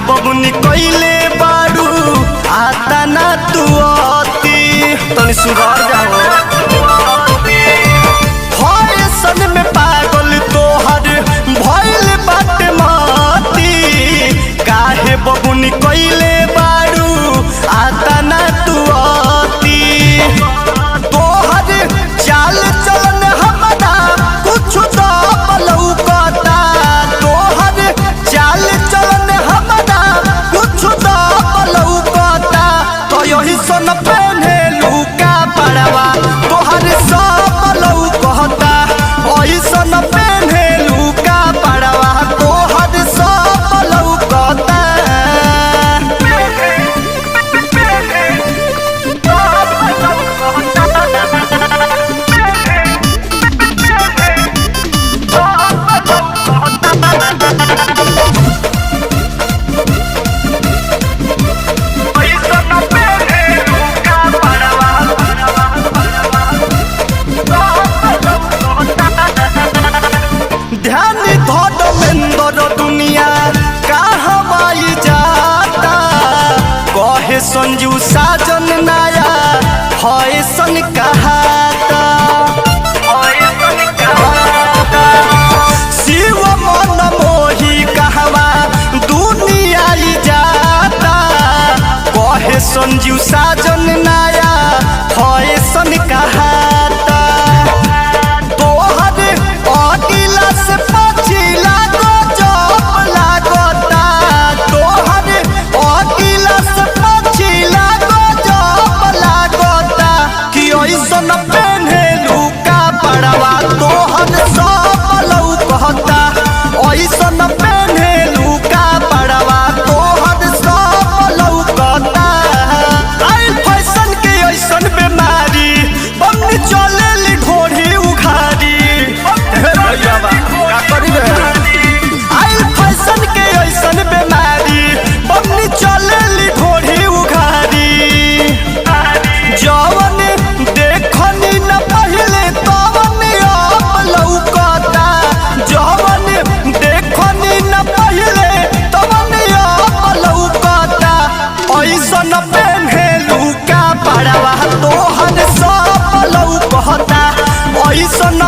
बबुनी कइले बारू आता ना तू अति तनी सुधर जाओ सन में पागल तोहर भइल बाटे माती काहे बबुनी कइले बारू आता ना तू अति तोहर चाल चलन हमरा कुछ तो लौकता तोहर चाल चलन हमरा कुछ तो लौकता तो यही सन पहने लुका पड़वा तोहर सब लौकता ऐसन पहने लुका पड़वा तोहर सब लौकता ध्यान धर्मेंद्र दुनिया कहवाई जाता कहे संजू साजन नया फैशन कहाता शिव मन मोही कहवा दुनिया जाता कहे संजू साजन नया फैशन कहाता ऐसन पहने लुका पड़वा तोहर सब लौकता ऐसन पहने लुका पड़वा तोहर सब लौकता आई फैशन के ऐसन बीमारी बम्मी चले घोड़ी उघारी आई फैशन के ऐसन बीमारी बम्मी चले घोड़ी उघारी जवन देखनी न पहले तवन अब लौकता जवन देखनी न पहले तवन अब लौकता ऐसन पहने लुका पड़वा तोहर सब लौकता ऐसन